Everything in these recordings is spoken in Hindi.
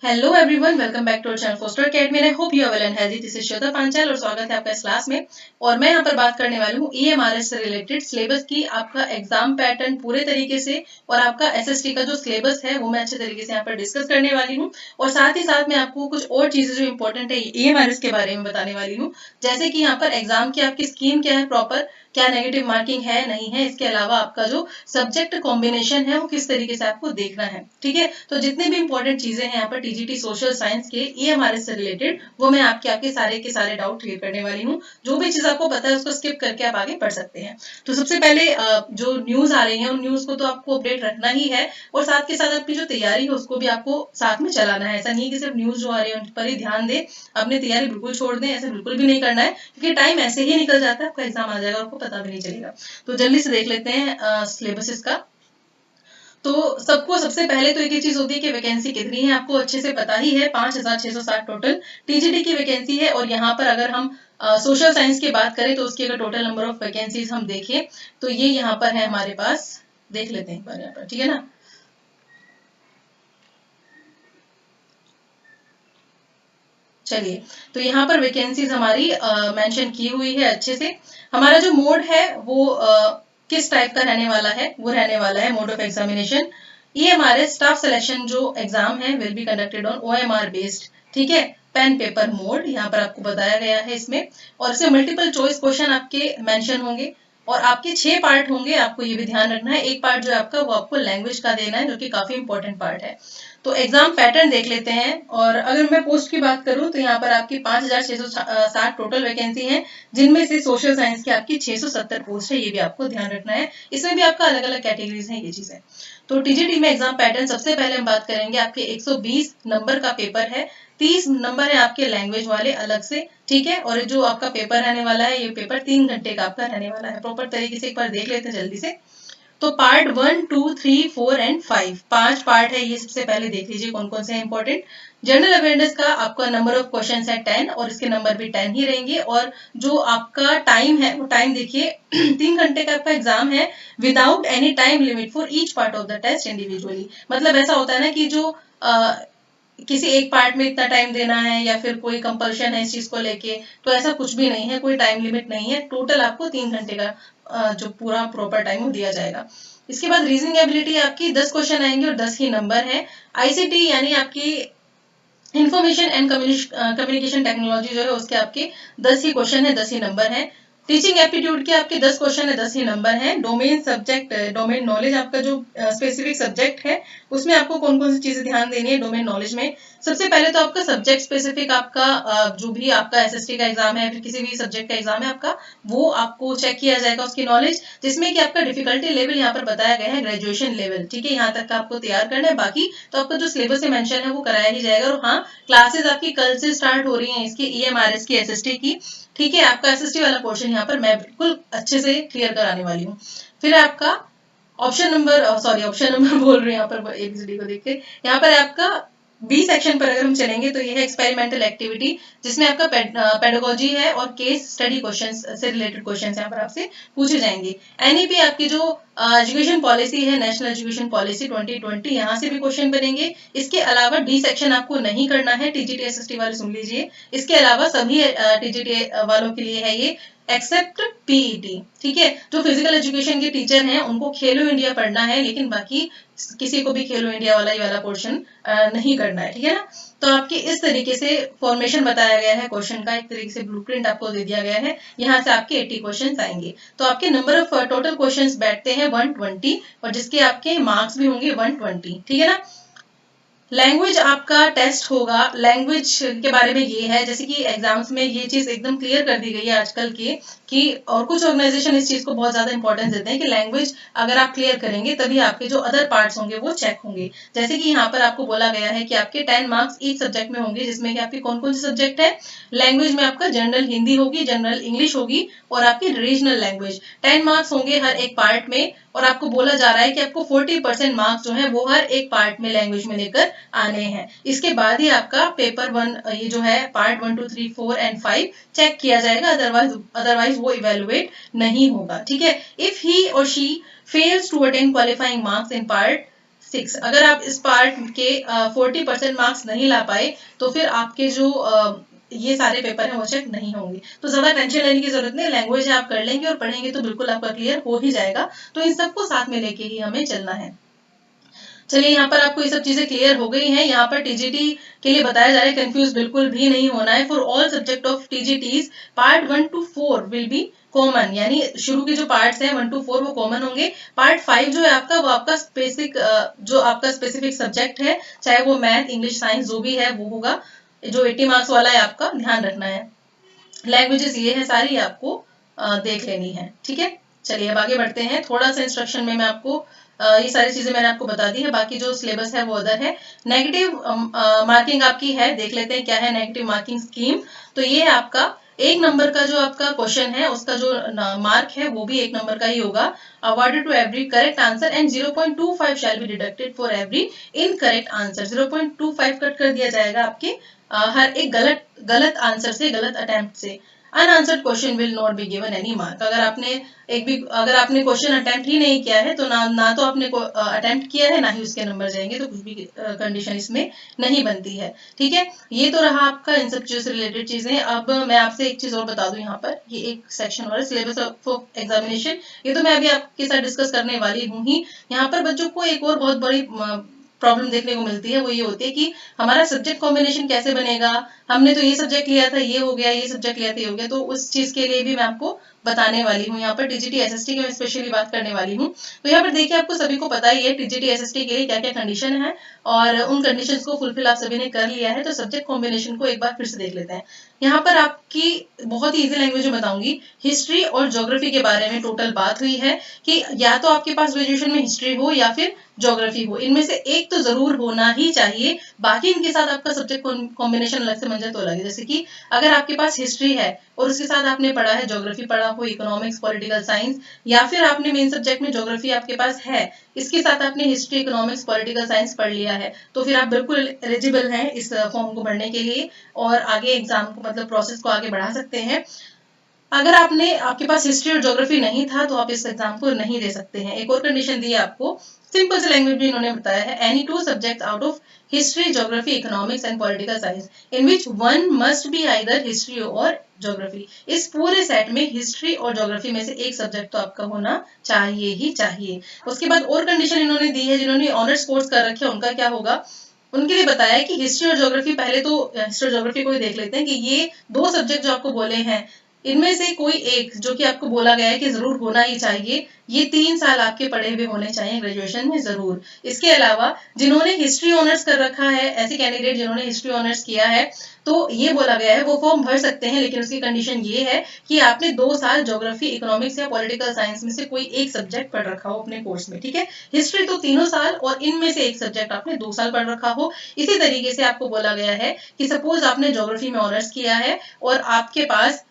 Hello everyone, welcome back to our channel Foster Academy. I hope you are well and healthy. This is Shweta Panchal और स्वागत है आपका इस क्लास में। और मैं यहाँ पर बात करने वाली हूँ ईएमआरएस से रिलेटेड सिलेबस की, आपका एग्जाम पैटर्न पूरे तरीके से और आपका एसएसटी का जो सिलेबस है वो मैं अच्छे तरीके से यहाँ पर डिस्कस करने वाली हूँ। और साथ ही साथ मैं आपको कुछ और चीजें जो इंपॉर्टेंट है ईएमआरएस के बारे में बताने वाली हूँ, जैसे कि यहाँ पर एग्जाम की आपकी स्कीम क्या है, प्रॉपर क्या नेगेटिव मार्किंग है नहीं है, इसके अलावा आपका जो सब्जेक्ट कॉम्बिनेशन है वो किस तरीके से आपको देखना है। ठीक है, तो जितने भी इंपॉर्टेंट चीजें हैं यहाँ पर टीजीटी सोशल साइंस के ईएमआरएस से रिलेटेड वो मैं आपके सारे के सारे डाउट क्लियर करने वाली हूँ। जो भी चीज आपको पता है उसको स्किप करके आप आगे पढ़ सकते हैं। तो सबसे पहले जो न्यूज आ रही है उन न्यूज को तो आपको अपडेट रखना ही है, और साथ के साथ आपकी जो तैयारी है उसको भी आपको साथ में चलाना है। ऐसा नहीं कि सिर्फ न्यूज जो आ रही है उन पर ही ध्यान दे, अपनी तैयारी बिल्कुल छोड़ दें, ऐसा बिल्कुल भी नहीं करना है, क्योंकि टाइम ऐसे ही निकल जाता है, आपका एग्जाम आ जाएगा, आपको पता भी नहीं चलेगा। तो जल्दी से देख लेते हैं सिलेबस इसका। तो सबको सबसे पहले तो एक ही चीज होती है कि वैकेंसी कितनी है, आपको अच्छे से पता ही है। 5660 टोटल टीजीटी की वैकेंसी है। और यहाँ पर अगर हम सोशल साइंस की बात करें तो उसकी अगर टोटल नंबर ऑफ वैकेंसीज हम देखें तो ये यहाँ पर है हमारे पास। देख लेते हैं एक बार यहाँ पर, ठीक है ना। चलिए, तो यहाँ पर वैकेंसीज हमारी मेंशन की हुई है अच्छे से। हमारा जो मोड है वो किस टाइप का रहने वाला है, वो रहने वाला है mode of examination EMRS staff selection. जो एग्जाम है will be conducted on OMR based, ठीक है, पेन पेपर मोड यहाँ पर आपको बताया गया है इसमें। और इसमें मल्टीपल चॉइस क्वेश्चन आपके मेंशन होंगे और आपके 6 पार्ट होंगे। आपको ये भी ध्यान रखना है, एक पार्ट जो है आपका वो आपको लैंग्वेज का देना है, जो कि काफी इंपॉर्टेंट पार्ट है। तो एग्जाम पैटर्न देख लेते हैं। और अगर मैं पोस्ट की बात करूं तो यहाँ पर आपकी 5660 टोटल वैकेंसी है, जिनमें से सोशल साइंस की आपकी 670 पोस्ट है। ये भी आपको ध्यान रखना है, इसमें भी आपका अलग अलग कैटेगरीज है, ये चीज है। तो टीजीटी में एग्जाम पैटर्न सबसे पहले हम बात करेंगे, आपके 120 नंबर का पेपर है। 30 नंबर है आपके लैंग्वेज वाले अलग से, ठीक है। और जो आपका पेपर रहने वाला है, ये पेपर 3 घंटे का आपका रहने वाला है। प्रॉपर तरीके से एक बार देख लेते हैं जल्दी से। तो पार्ट 1, 2, 3, 4 एंड 5, 5 पार्ट है ये। सबसे पहले देख लीजिए कौन कौन से इंपॉर्टेंट। जनरल अवेयरनेस का आपका नंबर ऑफ क्वेश्चन है 10, और इसके नंबर भी 10 ही रहेंगे। और जो आपका टाइम है वो टाइम देखिए 3 घंटे का आपका एग्जाम है, without any time limit for each part of the test individually. मतलब ऐसा होता है ना कि जो किसी एक पार्ट में इतना टाइम देना है या फिर कोई कंपल्शन है इस चीज को लेके, तो ऐसा कुछ भी नहीं है, कोई टाइम लिमिट नहीं है। टोटल आपको 3 घंटे का जो पूरा प्रॉपर टाइम दिया जाएगा। इसके बाद रीजनिंग एबिलिटी आपकी 10 क्वेश्चन आएंगे और 10 ही नंबर है। आईसीटी यानी आपकी इंफॉर्मेशन एंड कम्युनिकेशन टेक्नोलॉजी जो है उसके आपके 10 ही क्वेश्चन है, 10 ही नंबर है। टीचिंग एप्टीट्यूड के आपके 10 क्वेश्चन है, 10 ही नंबर है। डोमेन सब्जेक्ट, डोमेन नॉलेज आपका जो स्पेसिफिक सब्जेक्ट है उसमें आपको कौन कौन सी चीजें ध्यान देनी है डोमेन नॉलेज में। सबसे पहले तो आपका सब्जेक्ट स्पेसिफिक आपका जो भी आपका एसएसटी का एग्जाम है, फिर किसी भी सब्जेक्ट का एग्जाम है आपका, वो आपको चेक किया जाएगा उसकी नॉलेज, जिसमें कि आपका डिफिकल्टी लेवल यहाँ पर बताया गया है ग्रेजुएशन लेवल, ठीक है। यहाँ तक का आपको तैयार करना है, बाकी तो आपका जो सिलेबस में मेंशन है वो कराया ही जाएगा। और हाँ, क्लासेस आपकी कल से स्टार्ट हो रही हैं इसकी ईएमआरएस की, एसएसटी की, ठीक है। आपका एसएसटी वाला पोर्शन यहाँ पर मैं बिल्कुल अच्छे से क्लियर कराने वाली हूँ। फिर आपका ऑप्शन नंबर बोल रही हूँ यहाँ पर एबीसीडी को देख के। यहाँ पर आपका बी सेक्शन पर अगर हम चलेंगे तो ये है एक्सपेरिमेंटल एक्टिविटी, जिसमें आपका पेडागोजी है और केस स्टडी क्वेश्चंस से रिलेटेड क्वेश्चंस यहाँ पर आपसे पूछे जाएंगे। एनईपी आपकी जो एजुकेशन पॉलिसी है, नेशनल एजुकेशन पॉलिसी 2020, यहाँ से भी क्वेश्चन बनेंगे। इसके अलावा डी सेक्शन आपको नहीं करना है, टीजीटी एसएसटी वाले सुन लीजिए। इसके अलावा सभी टीजीटी वालों के लिए है ये, एक्सेप्ट पीईटी, ठीक है। जो फिजिकल एजुकेशन के टीचर हैं उनको खेलो इंडिया पढ़ना है, लेकिन बाकी किसी को भी खेलो इंडिया वाला ये वाला पोर्शन नहीं करना है, ठीक है ना। तो आपके इस तरीके से फॉर्मेशन बताया गया है क्वेश्चन का, एक तरीके से ब्लूप्रिंट आपको दे दिया गया है। यहाँ से आपके 80 क्वेश्चन आएंगे। तो आपके नंबर ऑफ टोटल क्वेश्चन बैठते हैं 120, और जिसके आपके मार्क्स भी होंगे 120, ठीक है ना। लैंग्वेज आपका टेस्ट होगा। लैंग्वेज के बारे में ये है, जैसे कि एग्जाम्स में ये चीज एकदम क्लियर कर दी गई है आजकल की, कि और कुछ ऑर्गेनाइजेशन इस चीज को बहुत ज्यादा इंपॉर्टेंस देते हैं कि लैंग्वेज अगर आप क्लियर करेंगे तभी आपके जो अदर पार्ट्स होंगे वो चेक होंगे। जैसे कि यहाँ पर आपको बोला गया है कि आपके 10 मार्क्स ईच सब्जेक्ट में होंगे, जिसमें कि आपके कौन कौन से सब्जेक्ट है। लैंग्वेज में आपका जनरल हिंदी होगी, जनरल इंग्लिश होगी, और आपकी रीजनल लैंग्वेज 10 मार्क्स होंगे हर एक पार्ट में। और आपको बोला जा रहा है कि आपको 40% मार्क्स जो है वो हर एक पार्ट में लैंग्वेज में लेकर आने हैं। इसके बाद ही आपका पेपर 1, ये जो है पार्ट 1, 2, 3, 4 एंड 5 चेक किया जाएगा, अदरवाइज वो इवेलुएट नहीं होगा, ठीक है। इफ ही और she fails to attain qualifying marks in part 6। अगर आप इस पार्ट के 40% मार्क्स नहीं ला पाए तो फिर आपके जो ये सारे पेपर हैं वो चेक नहीं होंगे। तो ज्यादा टेंशन लेने की जरूरत नहीं, लैंग्वेज आप कर लेंगे और पढ़ेंगे तो बिल्कुल आपका क्लियर हो ही जाएगा। तो इन सबको साथ में लेके ही हमें चलना है। चलिए यहाँ पर आपको ये सब चीजें क्लियर हो गई हैं। यहाँ पर टीजीटी के लिए बताया जा रहा है कंफ्यूज बिल्कुल भी नहीं होना है। For all subject of TGTs part 1 to 4 will be common, यानी शुरू के जो पार्ट्स हैं 1 to 4 वो कॉमन होंगे। पार्ट 5 जो है आपका वो आपका स्पेसिफिक सब्जेक्ट है, चाहे वो मैथ, इंग्लिश, साइंस जो भी है वो होगा, जो 80 मार्क्स वाला है आपका ध्यान रखना है। लैंग्वेजेस ये है सारी आपको देख लेनी है, ठीक है। चलिए अब आगे बढ़ते हैं। थोड़ा सा इंस्ट्रक्शन में मैं आपको ये सारी चीजें मैंने आपको बता दी है, बाकी जो सिलेबस है वो अदर है। नेगेटिव मार्किंग आपकी है, देख लेते हैं क्या है नेगेटिव मार्किंग स्कीम। तो ये है आपका 1 नंबर का जो आपका क्वेश्चन है उसका जो मार्क है वो भी 1 नंबर का ही होगा। Awarded to every correct answer and 0.25 shall be deducted for every incorrect answer. 0.25 cut कर दिया जाएगा आपके हर एक गलत आंसर से, गलत अटेम्प्ट से। Unanswered question will not be given any mark. अगर आपने क्वेश्चन अटेम्प्ट ही नहीं किया है तो ना तो आपने अटेम्प्ट किया है, ना ही उसके नंबर जाएंगे, तो कुछ भी कंडीशन इसमें नहीं बनती है, ठीक है। ये तो रहा आपका इन सब चीजों से रिलेटेड चीजें। अब मैं आपसे एक चीज और बता दूं, यहाँ पर ये एक सेक्शन और सिलेबस ऑफ एग्जामिनेशन, ये तो मैं अभी आपके साथ डिस्कस करने वाली हूँ ही। यहाँ पर बच्चों को एक और बहुत बड़ी प्रॉब्लम देखने को मिलती है, वो ये होती है कि हमारा सब्जेक्ट कॉम्बिनेशन कैसे बनेगा। हमने तो ये सब्जेक्ट लिया था, ये हो गया, ये सब्जेक्ट लिया था, ये हो गया। तो उस चीज के लिए भी मैं आपको बताने वाली हूँ। यहाँ पर टीजीटी एसएसटी की मैं स्पेशली बात करने वाली हूँ। तो यहाँ पर देखिए आपको सभी को पता ही है टीजीटी एसएसटी के लिए क्या क्या कंडीशन है, और उन कंडीशंस को फुलफिल आप सभी ने कर लिया है। तो सब्जेक्ट कॉम्बिनेशन को एक बार फिर से देख लेते हैं। यहाँ पर आपकी बहुत ही इजी लैंग्वेज में बताऊंगी। हिस्ट्री और ज्योग्राफी के बारे में टोटल बात हुई है कि या तो आपके पास ग्रेजुएशन में हिस्ट्री हो या फिर ज्योग्राफी हो, इनमें से एक तो जरूर होना ही चाहिए। बाकी इनके साथ आपका सब्जेक्ट कॉम्बिनेशन अलग से मंजर तो अलग है। जैसे कि अगर आपके पास हिस्ट्री है और उसके साथ आपने पढ़ा है ज्योग्राफी पढ़ा हो, इकोनॉमिक्स, पॉलिटिकल साइंस, या फिर आपने मेन सब्जेक्ट में ज्योग्राफी आपके पास है, इसके साथ आपने हिस्ट्री, इकोनॉमिक्स, पॉलिटिकल साइंस पढ़ लिया है, तो फिर आप बिल्कुल एलिजिबल हैं इस फॉर्म को भरने के लिए और आगे एग्जाम को मतलब प्रोसेस को आगे बढ़ा सकते हैं। अगर आपके पास हिस्ट्री और ज्योग्राफी नहीं था तो आप इस एग्जाम को नहीं दे सकते हैं। एक और कंडीशन दी है आपको, सिंपल से लैंग्वेज में इन्होंने बताया है, any two subject out of history, geography, economics and political science in which one must be either history और ज्योग्राफी। इस पूरे सेट में हिस्ट्री और ज्योग्राफी में से एक सब्जेक्ट तो आपका होना चाहिए ही चाहिए। उसके बाद और कंडीशन इन्होंने दी है, जिन्होंने ऑनर्स कोर्स कर रखे हैं उनका क्या होगा, उनके लिए बताया है कि हिस्ट्री और ज्योग्राफी, पहले तो हिस्ट्री और ज्योग्राफी को ही देख लेते हैं कि ये दो सब्जेक्ट जो आपको बोले हैं इनमें से कोई एक जो कि आपको बोला गया है कि जरूर होना ही चाहिए, ये 3 साल आपके पढ़े हुए होने चाहिए ग्रेजुएशन में जरूर। इसके अलावा जिन्होंने हिस्ट्री ऑनर्स कर रखा है, ऐसे कैंडिडेट जिन्होंने हिस्ट्री ऑनर्स किया है, तो ये बोला गया है वो फॉर्म भर सकते हैं, लेकिन उसकी कंडीशन ये है कि आपने 2 साल ज्योग्राफी, इकोनॉमिक्स या पॉलिटिकल साइंस में से कोई एक सब्जेक्ट पढ़ रखा हो अपने कोर्स में, ठीक है। हिस्ट्री तो 3 साल और इनमें से एक सब्जेक्ट आपने 2 साल पढ़ रखा हो। इसी तरीके से आपको बोला गया है कि सपोज आपने ज्योग्राफी में ऑनर्स किया है और आपके पास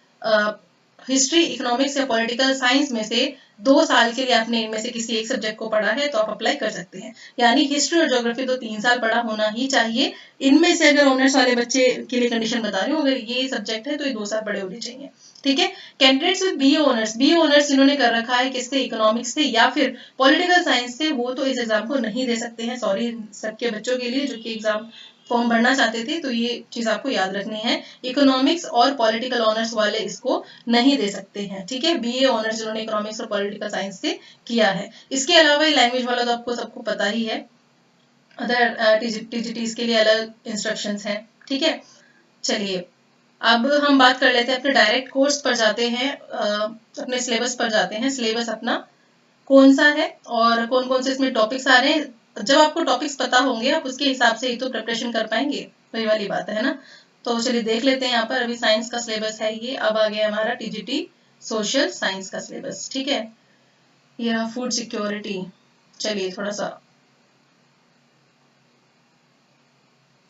हिस्ट्री, इकोनॉमिक्स या पॉलिटिकल साइंस में से 2 साल के लिए आपने इनमें से किसी एक सब्जेक्ट को पढ़ा है तो आप अप्लाई कर सकते हैं। यानी हिस्ट्री और ज्योग्राफी तो 3 साल पढ़ा होना ही चाहिए। इनमें से अगर ऑनर्स वाले बच्चे के लिए कंडीशन बता रही हूँ, अगर ये सब्जेक्ट है तो ये 2 साल पढ़े होने चाहिए, ठीक है। कैंडिडेट्स विद बी ऑनर्स जिन्होंने कर रखा है किससे, इकोनॉमिक्स से या फिर पॉलिटिकल साइंस से, वो तो इस एग्जाम को नहीं दे सकते हैं। सॉरी सबके बच्चों के लिए जो कि एग्जाम फॉर्म भरना चाहते थे, तो ये चीज आपको याद रखनी है। इकोनॉमिक्स और पॉलिटिकल ऑनर्स वाले इसको नहीं दे सकते हैं, ठीक है। बीए ऑनर्स जिन्होंने इकोनॉमिक्स और पॉलिटिकल साइंस से किया है। इसके अलावा लैंग्वेज वाला तो आपको सबको पता ही है, अदर टीजीटीज के लिए अलग इंस्ट्रक्शंस हैं, ठीक है। चलिए अब हम बात कर लेते हैं अपने डायरेक्ट कोर्स पर जाते हैं, अपने सिलेबस पर जाते हैं। सिलेबस अपना कौन सा है और कौन कौन से इसमें टॉपिक्स आ रहे हैं। जब आपको टॉपिक्स पता होंगे आप उसके हिसाब से ही तो प्रिपरेशन कर पाएंगे, वही वाली बात है ना। तो चलिए देख लेते हैं। यहाँ पर अभी साइंस का सिलेबस है ये, अब आ गया हमारा टीजीटी सोशल साइंस का सिलेबस, ठीक है। यह फूड सिक्योरिटी, चलिए थोड़ा सा,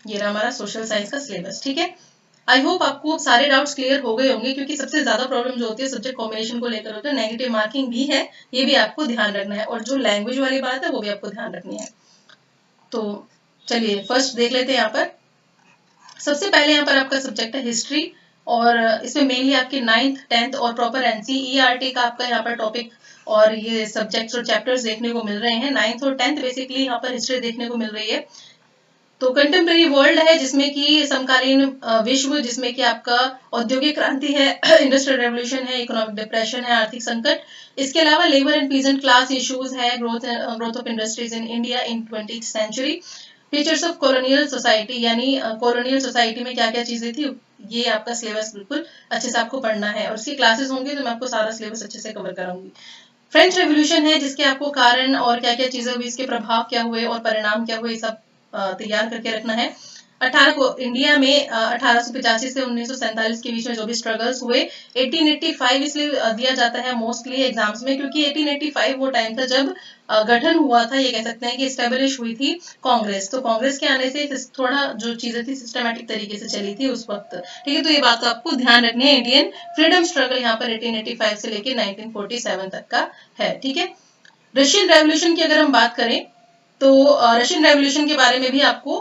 ये रहा हमारा सोशल साइंस का सिलेबस, ठीक है। आई होप आपको सारे डाउट्स क्लियर हो गए होंगे, क्योंकि सबसे ज्यादा प्रॉब्लम जो होती है सब्जेक्ट कॉम्बिनेशन को लेकर होती है। नेगेटिव मार्किंग भी है, ये भी आपको ध्यान रखना है, और जो लैंग्वेज वाली बात है वो भी आपको ध्यान रखनी है। तो चलिए फर्स्ट देख लेते हैं। यहाँ पर सबसे पहले यहाँ पर आपका सब्जेक्ट है हिस्ट्री और इसमें मेनली आपके 9th 10th और प्रॉपर एनसीईआरटी का आपका यहाँ पर टॉपिक और ये सब्जेक्ट्स और चैप्टर्स देखने को मिल रहे हैं। 9th और 10th बेसिकली यहाँ पर हिस्ट्री देखने को मिल रही है। तो कंटेम्प्रेरी वर्ल्ड है जिसमें कि समकालीन विश्व, जिसमें कि आपका औद्योगिक क्रांति है, इंडस्ट्रियल रेवोल्यूशन है, इकोनॉमिक डिप्रेशन है, आर्थिक संकट, इसके अलावा labour and peasant class issues है, growth of industries in India in 20th century, features of colonial society, यानी कॉलोनियल सोसाइटी में क्या क्या चीजें थी, ये आपका सिलेबस बिल्कुल अच्छे से आपको पढ़ना है। और इसकी क्लासेस होंगी तो मैं आपको सारा सिलेबस अच्छे से कवर कराऊंगी। फ्रेंच रेवोल्यूशन है जिसके आपको कारण और क्या क्या चीजें हुई, इसके प्रभाव क्या हुए और परिणाम क्या हुए, सब तैयार करके रखना है। 18 को इंडिया में 1885 से 1947 के बीच में जो भी स्ट्रगल्स हुए, 1885 इसलिए दिया जाता है मोस्टली एग्जाम्स में क्योंकि 1885 वो टाइम था जब गठन हुआ था, ये कह सकते हैं कि स्टेब्लिश हुई थी कांग्रेस। तो कांग्रेस के आने से थोड़ा जो चीजें थी सिस्टमैटिक तरीके से चली थी उस वक्त। ठीक है, तो ये बात तो आपको ध्यान रखनी है। इंडियन फ्रीडम स्ट्रगल यहाँ पर 1885 से लेके 1947 तक का है। ठीक है, रशियन रेवोल्यूशन की अगर हम बात करें तो रशियन रेवोल्यूशन के बारे में भी आपको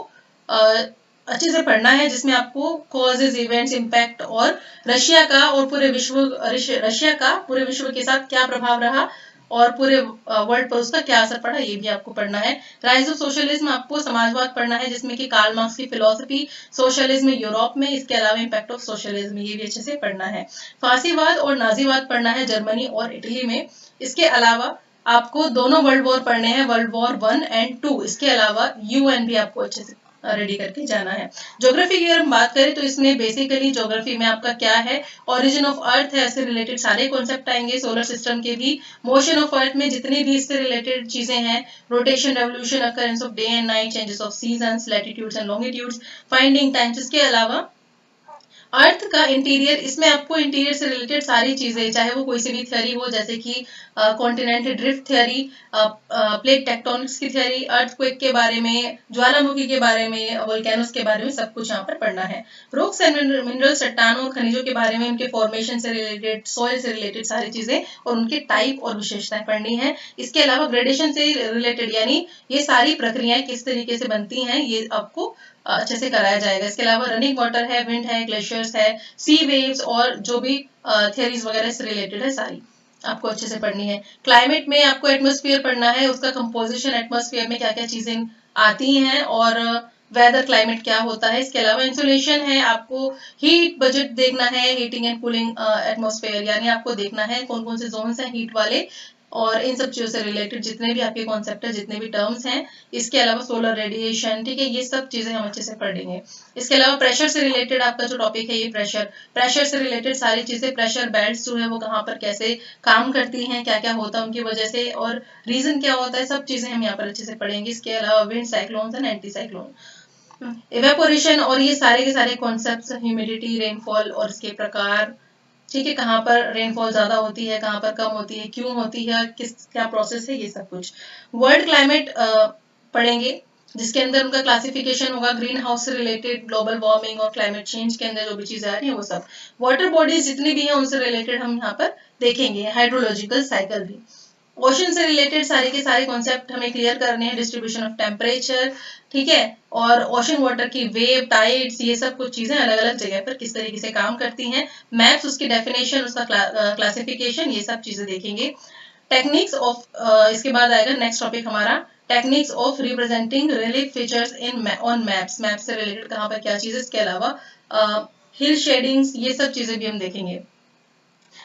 अच्छे से पढ़ना है, जिसमें आपको कॉजेज, इवेंट्स, इम्पैक्ट और रशिया का और पूरे विश्व, रशिया का पूरे विश्व के साथ क्या प्रभाव रहा और पूरे वर्ल्ड पर उसका क्या असर पड़ा, ये भी आपको पढ़ना है। राइज ऑफ सोशलिज्म आपको समाजवाद पढ़ना है, जिसमें कि कार्ल मार्क्स की फिलोसफी, सोशलिज्म यूरोप में, इसके अलावा इम्पैक्ट ऑफ सोशलिज्म, ये भी अच्छे से पढ़ना है। फांसीवाद और नाजीवाद पढ़ना है जर्मनी और इटली में। इसके अलावा आपको दोनों वर्ल्ड वॉर पढ़ने हैं, वर्ल्ड वॉर 1 एंड 2। इसके अलावा यूएन भी आपको अच्छे से रेडी करके जाना है। ज्योग्राफी की अगर हम बात करें तो इसमें बेसिकली ज्योग्राफी में आपका क्या है, ओरिजिन ऑफ अर्थ है, इससे रिलेटेड सारे कॉन्सेप्ट आएंगे, सोलर सिस्टम के भी, मोशन ऑफ अर्थ में जितनी भी इससे रिलेटेड चीजें हैं, rotation, revolution, occurrence of day and night, changes of seasons, latitudes and longitudes, finding times. इसके अलावा अर्थ का इंटीरियर, इसमें आपको इंटीरियर से रिलेटेड सारी चीजें, चाहे वो कोई सी भी थ्योरी हो, जैसे कि continent drift theory, plate tectonics की थ्योरी, अर्थक्वेक के बारे में, ज्वालामुखी के बारे में, वोल्केनोस के बारे में, सब कुछ यहाँ पर पढ़ना है। रॉक्स एंड मिनरल, चट्टानों और खनिजों के बारे में, उनके फॉर्मेशन से रिलेटेड, सॉइल से रिलेटेड सारी चीजें और उनके टाइप और विशेषताएं पढ़नी है। इसके अलावा ग्रेडेशन से रिलेटेड, यानी ये सारी प्रक्रियाएं किस तरीके से बनती हैं, ये आपको अच्छे से कराया जाएगा। इसके अलावा रनिंग वाटर है, विंड है, ग्लेशियर्स है, सी वेव्स और जो भी थियरीज वगैरह से रिलेटेड है, सारी आपको अच्छे से पढ़नी है। क्लाइमेट में आपको एटमॉस्फेयर पढ़ना है, उसका कंपोजिशन, एटमॉस्फेयर में क्या क्या चीजें आती हैं और वेदर, क्लाइमेट क्या होता है। इसके अलावा इंसुलेशन है, आपको हीट बजट देखना है, हीटिंग एंड कूलिंग एटमॉस्फेयर, यानी आपको देखना है कौन कौन से जोन्स हैं हीट वाले और इन सब चीजों से रिलेटेड जितने भी आपके कॉन्सेप्ट है, जितने भी टर्म्स हैं। इसके अलावा सोलर रेडिएशन, ठीक है, ये सब चीजें हम अच्छे से पढ़ लेंगे। इसके अलावा प्रेशर से रिलेटेड आपका जो टॉपिक है, ये प्रेशर से रिलेटेड सारी चीजें, प्रेशर बेल्ट्स जो है वो कहाँ पर कैसे काम करती हैं, क्या क्या होता है उनकी वजह से और रीजन क्या होता है, सब चीजें हम यहाँ पर अच्छे से पढ़ेंगे। इसके अलावा wind, cyclones and anti cyclone, evaporation और ये सारे के सारे कॉन्सेप्ट, ह्यूमिडिटी, रेनफॉल और इसके प्रकार, ठीक है, कहाँ पर रेनफॉल ज्यादा होती है, कहाँ पर कम होती है, क्यों होती है, किस क्या प्रोसेस है, ये सब कुछ। वर्ल्ड क्लाइमेट पढ़ेंगे, जिसके अंदर उनका क्लासिफिकेशन होगा, ग्रीन हाउस से रिलेटेड, ग्लोबल वार्मिंग और क्लाइमेट चेंज के अंदर जो भी चीजें आ रही है वो सब। वाटर बॉडीज जितनी भी हैं उनसे रिलेटेड हम यहाँ पर देखेंगे, हाइड्रोलॉजिकल साइकिल भी। ओशन से रिलेटेड सारे के सारे कॉन्सेप्ट हमें क्लियर करने हैं, डिस्ट्रीब्यूशन ऑफ टेम्परेचर, ठीक है, और ओशन वाटर की वेव, टाइड्स, ये सब कुछ चीजें अलग अलग जगह पर किस तरीके से काम करती हैं, मैप्स, उसकी डेफिनेशन, उसका क्लासिफिकेशन, ये सब चीजें देखेंगे। टेक्निक्स ऑफ, इसके बाद आएगा नेक्स्ट टॉपिक हमारा, techniques of representing relief features in on maps, map से रिलेटेड कहाँ पर क्या चीज है। इसके अलावा हिल शेडिंग्स, ये सब चीजें भी हम देखेंगे।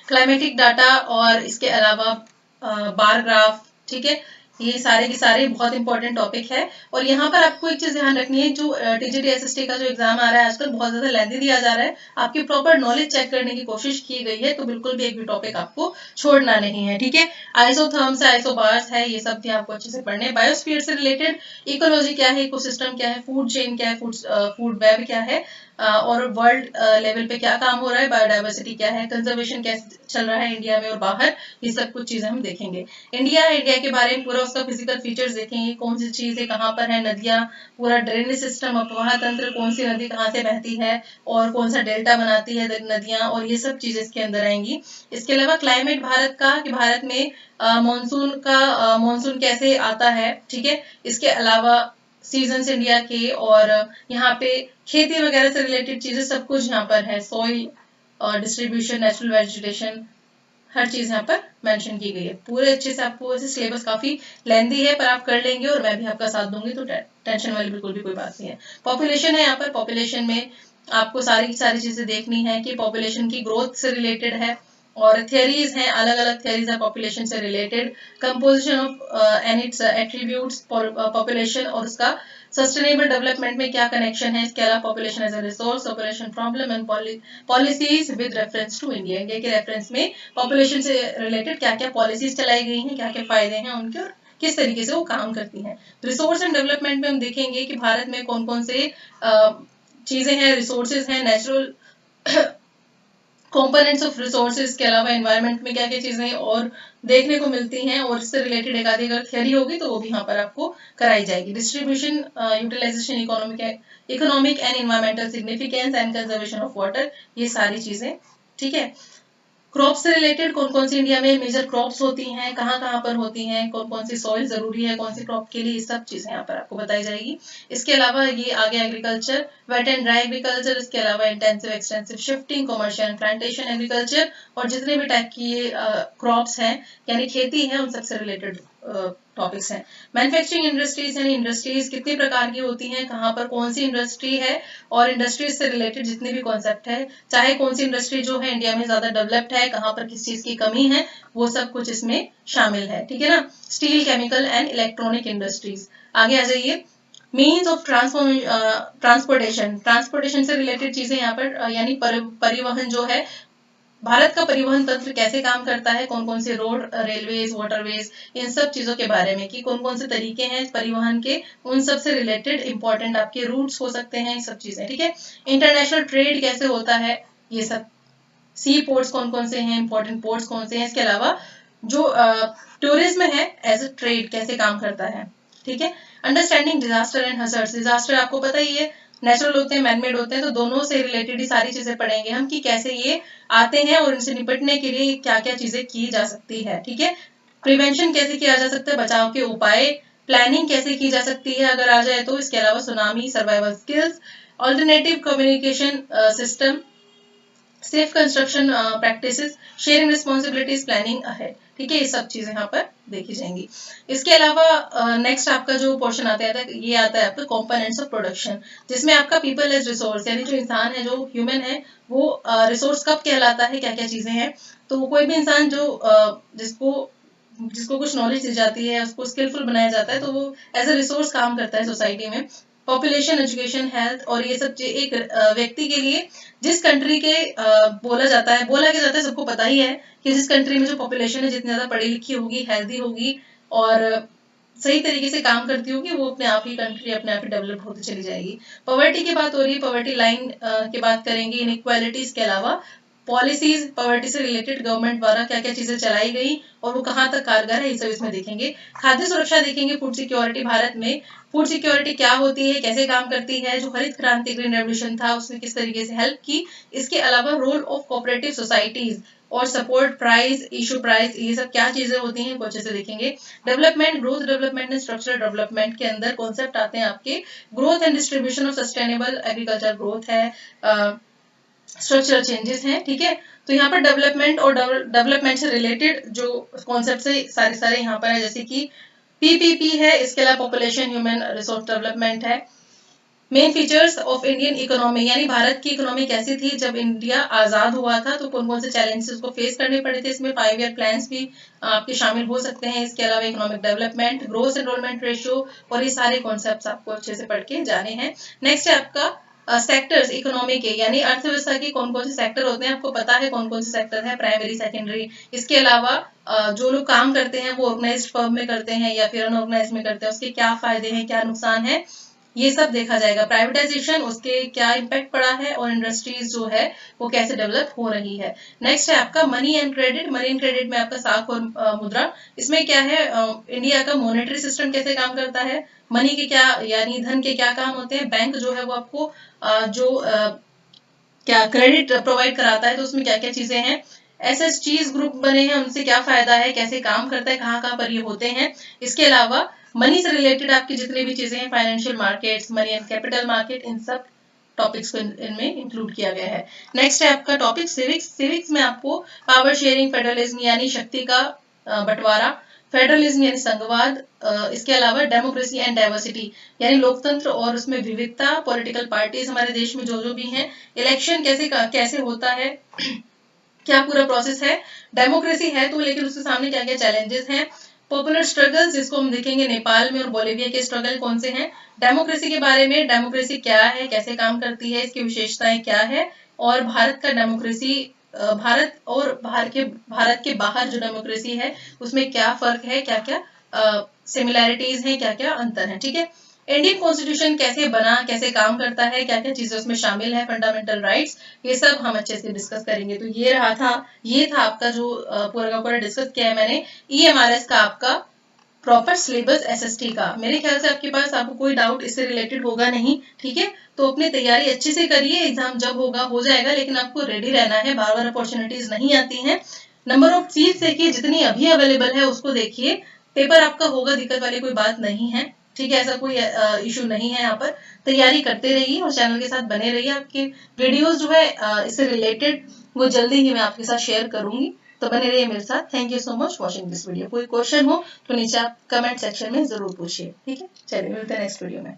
क्लाइमेटिक डाटा और इसके अलावा बार ग्राफ, ठीक है, ये सारे के सारे बहुत इंपॉर्टेंट टॉपिक है। और यहाँ पर आपको एक चीज ध्यान रखनी है, जो टीजीटी एसएसटी का जो एग्जाम आ रहा है आजकल बहुत ज्यादा लेंथी दिया जा रहा है, आपकी प्रॉपर नॉलेज चेक करने की कोशिश की गई है, तो बिल्कुल भी एक भी टॉपिक आपको छोड़ना नहीं है, ठीक है। आइसोथर्म्स है, आइसोबार्स है, ये सब भी आपको अच्छे से पढ़ने हैं। बायोस्फीयर से रिलेटेड, इकोलॉजी क्या है, इकोसिस्टम क्या है, फूड चेन क्या है, फूड वेब क्या है, और वर्ल्ड लेवल पे क्या काम हो रहा है, बायोडाइवर्सिटी क्या है, कंजर्वेशन कैसे चल रहा है इंडिया में और बाहर, ये सब कुछ चीजें हम देखेंगे। इंडिया के बारे में पूरा उसका फिजिकल फीचर्स देखेंगे, कौन सी चीजें कहाँ पर है, नदियां, पूरा ड्रेनेज सिस्टम, अपवाह तंत्र, कौन सी नदी कहाँ से बहती है और कौन सा डेल्टा बनाती है नदियां, और ये सब चीजें इसके अंदर आएंगी। इसके अलावा क्लाइमेट भारत का, कि भारत में मानसून कैसे आता है, ठीक है। इसके अलावा सीजन्स इंडिया के, और यहाँ पे खेती वगैरह से रिलेटेड चीजें सब कुछ यहाँ पर है। सॉइल और डिस्ट्रीब्यूशन, नेचुरल वेजिटेशन, हर चीज यहाँ पर मेंशन की गई है। पूरे अच्छे से आपको वैसे सिलेबस काफी लेंदी है, पर आप कर लेंगे और मैं भी आपका साथ दूंगी, तो टेंशन वाली बिल्कुल भी कोई बात नहीं है। पॉपुलेशन है यहाँ पर, पॉपुलेशन में आपको सारी सारी चीजें देखनी है कि पॉपुलेशन की ग्रोथ से रिलेटेड है, और थियरीज हैं, अलग अलग थियरीज है पॉपुलेशन से related, composition of and it's attributes population और उसका सस्टेनेबल डेवलपमेंट में क्या कनेक्शन है, इसके अलावा population as a resource, population problem and policies with reference to India, India के रेफरेंस में पॉपुलेशन से रिलेटेड क्या क्या पॉलिसीज चलाई गई हैं, क्या क्या फायदे हैं उनके और किस तरीके से वो काम करती हैं। रिसोर्स एंड डेवलपमेंट में हम देखेंगे कि भारत में कौन कौन से चीजें हैं, रिसोर्सेज हैं, नेचुरल कंपोनेंट्स ऑफ रिसोर्सेज के अलावा एनवायरनमेंट में क्या क्या चीजें और देखने को मिलती हैं, और इससे रिलेटेड एक आधी अगर थियरी होगी तो वो भी यहाँ पर आपको कराई जाएगी। Distribution, utilisation, economic and environmental significance and conservation of water, ये सारी चीजें, ठीक है। क्रॉप से रिलेटेड कौन कौन सी इंडिया में मेजर क्रॉप्स होती हैं, कहाँ कहाँ पर होती हैं, कौन कौन सी सॉइल जरूरी है कौन सी क्रॉप के लिए, ये सब चीजें यहाँ पर आपको बताई जाएगी। इसके अलावा ये आगे agriculture, wet and dry agriculture, इसके अलावा intensive, extensive, shifting, commercial and plantation agriculture, और जितने भी टाइप की ये क्रॉप्स हैं यानी खेती है उन सबसे रिलेटेड टॉपिक्स हैं। मैन्युफैक्चरिंग इंडस्ट्रीज यानी इंडस्ट्रीज कितनी प्रकार की होती हैं, कहाँ पर कौन सी इंडस्ट्री है, और इंडस्ट्रीज से रिलेटेड जितने भी कॉन्सेप्ट है, चाहे कौन सी इंडस्ट्री जो है इंडिया में ज्यादा डेवलप्ड है, कहाँ पर किस चीज की कमी है, वो सब कुछ इसमें शामिल है, ठीक है ना। Steel, chemical and electronic industries. आगे आ जाइए, मीन्स ऑफ ट्रांसपोर्टेशन, ट्रांसपोर्टेशन से रिलेटेड चीजें यहाँ पर यानी परिवहन जो है, भारत का परिवहन तंत्र कैसे काम करता है, कौन कौन से रोड, रेलवेज, वाटरवेज, इन सब चीजों के बारे में कि कौन कौन से तरीके हैं परिवहन के, उन सब से रिलेटेड इंपॉर्टेंट आपके रूट्स हो सकते हैं, सब चीजें, ठीक है। इंटरनेशनल ट्रेड कैसे होता है, ये सब, सी पोर्ट्स कौन कौन से हैं, इंपॉर्टेंट पोर्ट्स कौन से हैं, इसके अलावा जो टूरिज्म है एज अ ट्रेड कैसे काम करता है, ठीक है। Understanding disaster and hazards, disaster आपको पता ही है नेचुरल होते हैं, मैनमेड होते हैं, तो दोनों से रिलेटेड ही सारी चीजें पढ़ेंगे हम कि कैसे ये आते हैं और इनसे निपटने के लिए क्या क्या चीजें की जा सकती है, ठीक है। प्रिवेंशन कैसे किया जा सकता है, बचाव के उपाय, प्लानिंग कैसे की जा सकती है अगर आ जाए तो, इसके अलावा tsunami, survival skills, alternative communication system, safe construction practices, sharing responsibilities, planning ahead, ठीक है। ये सब चीजें यहाँ पर देखी जाएंगी। इसके अलावा नेक्स्ट आपका जो पोर्शन आता है ये आता है आपका कंपोनेंट्स ऑफ प्रोडक्शन, जिसमें आपका पीपल एज रिसोर्स यानी जो इंसान है, जो ह्यूमन है, वो रिसोर्स कब कहलाता है, क्या क्या चीजें हैं। तो कोई भी इंसान जो जिसको जिसको कुछ नॉलेज दी जाती है, उसको स्किलफुल बनाया जाता है, तो वो एज अ रिसोर्स काम करता है सोसाइटी में। पॉपुलेशन, एजुकेशन, हेल्थ, और ये सब एक व्यक्ति के लिए जिस कंट्री के बोला जाता है सबको पता ही है कि जिस कंट्री में जो पॉपुलेशन है जितनी ज्यादा पढ़ी लिखी होगी, हेल्दी होगी और सही तरीके से काम करती होगी, वो अपने आप ही कंट्री अपने आप ही डेवलप होती चली जाएगी। पॉवर्टी की बात हो रही है, पॉवर्टी लाइन की बात करेंगे, इनइक्वालिटीज के अलावा पॉलिसीज, पॉवर्टी से रिलेटेड गवर्नमेंट द्वारा क्या क्या चीजें चलाई गई और वो कहाँ तक कारगर है, ये सब इसमें देखेंगे। खाद्य सुरक्षा देखेंगे, फूड सिक्योरिटी, भारत में फूड सिक्योरिटी क्या होती है, कैसे काम करती है, जो हरित क्रांति, ग्रीन रेवोल्यूशन था उसने किस तरीके से हेल्प की। इसके अलावा रोल ऑफ कोऑपरेटिव सोसाइटीज और सपोर्ट प्राइस, इशू प्राइस, ये सब क्या चीजें होती हैं अच्छे से देखेंगे। Development, growth development and structural development के अंदर कॉन्सेप्ट आते हैं आपके growth and distribution of sustainable agriculture, growth है, स्ट्रक्चरल चेंजेस हैं, ठीक है। तो यहाँ पर डेवलपमेंट और डेवलपमेंट से रिलेटेड जो कॉन्सेप्ट है सारे यहाँ पर है, जैसे कि पीपीपी है, इसके अलावा पॉपुलेशन, ह्यूमन रिसोर्स डेवलपमेंट है। Main features of Indian economy यानी भारत की इकोनॉमी कैसी थी जब इंडिया आजाद हुआ था, तो कौन कौन से चैलेंजेस को फेस करने पड़े थे, इसमें 5 ईयर प्लान्स भी आपके शामिल हो सकते हैं। इसके अलावा economic development, growth enrolment ratio, और ये सारे कॉन्सेप्ट्स आपको अच्छे से पढ़ के जाने हैं। नेक्स्ट है आपका सेक्टर्स इकोनॉमी के, यानी अर्थव्यवस्था के कौन कौन से सेक्टर होते हैं, आपको पता है कौन कौन से सेक्टर है, प्राइमरी, सेकेंडरी। इसके अलावा जो लोग काम करते हैं वो ऑर्गेनाइज्ड फर्म में करते हैं या फिर अनऑर्गेनाइज्ड में करते हैं, उसके क्या फायदे हैं, क्या नुकसान है, ये सब देखा जाएगा। प्राइवेटाइजेशन, उसके क्या इम्पैक्ट पड़ा है, और इंडस्ट्रीज जो है वो कैसे डेवलप हो रही है। नेक्स्ट है आपका money and credit, money and credit में आपका साख और मुद्रा। इसमें क्या है, इंडिया का मॉनेटरी सिस्टम कैसे काम करता है, मनी के क्या यानी धन के क्या काम होते हैं, बैंक जो है वो आपको क्या क्रेडिट प्रोवाइड कराता है, तो उसमें क्या क्या चीजें हैं, एसएचजीज ग्रुप बने हैं, उनसे क्या फायदा है, कैसे काम करता है, कहाँ कहाँ पर ये होते हैं। इसके अलावा मनी से रिलेटेड आपकी जितनी भी चीजें हैं, financial markets, money and capital market, इन सब टॉपिक्स को इनमें इंक्लूड किया गया है। नेक्स्ट है आपका टॉपिक सिविक्स। सिविक्स में आपको पावर शेयरिंग, फेडरलिज्म यानी शक्ति का बंटवारा, फेडरलिज्म यानी संघवाद, इसके अलावा डेमोक्रेसी एंड डाइवर्सिटी यानी लोकतंत्र और उसमें विविधता, पॉलिटिकल पार्टीज हमारे देश में जो भी हैं, इलेक्शन कैसे होता है, क्या पूरा प्रोसेस है, डेमोक्रेसी है तो लेकिन उसके सामने क्या क्या चैलेंजेस हैं, पॉपुलर स्ट्रगल्स जिसको हम देखेंगे नेपाल में और बोलिविया के स्ट्रगल कौन से हैं, डेमोक्रेसी के बारे में, डेमोक्रेसी क्या है, कैसे काम करती है, इसकी विशेषताएं क्या है, और भारत का डेमोक्रेसी, भारत और भारत के बाहर जो डेमोक्रेसी है उसमें क्या फर्क है, क्या क्या सिमिलैरिटीज हैं, क्या क्या अंतर है। ठीक है, इंडियन कॉन्स्टिट्यूशन कैसे बना, कैसे काम करता है, क्या क्या चीजें उसमें शामिल है, फंडामेंटल राइट्स, ये सब हम अच्छे से डिस्कस करेंगे। तो ये था आपका जो पूरा का पूरा डिस्कस किया है मैंने EMRS का आपका प्रॉपर सिलेबस SST का। मेरे ख्याल से आपके पास आपको कोई डाउट इससे रिलेटेड होगा नहीं। ठीक है, तो अपनी तैयारी अच्छे से करिए, एग्जाम जब होगा हो जाएगा, लेकिन आपको रेडी रहना है, बार बार अपॉर्चुनिटीज नहीं आती हैं। नंबर ऑफ सीट्स देखिए, जितनी अभी अवेलेबल है उसको देखिए, पेपर आपका होगा, दिक्कत वाली कोई बात नहीं है। ठीक है, ऐसा कोई इशू नहीं है। यहाँ पर तैयारी करते रहिए और चैनल के साथ बने रहिए। आपके वीडियोस जो है इससे रिलेटेड वो जल्दी ही मैं आपके साथ शेयर करूंगी, तो बने रहिए मेरे साथ। Thank you so much watching this video. कोई क्वेश्चन हो तो नीचे आप कमेंट सेक्शन में जरूर पूछिए। ठीक है, चलिए मिलते हैं नेक्स्ट वीडियो में।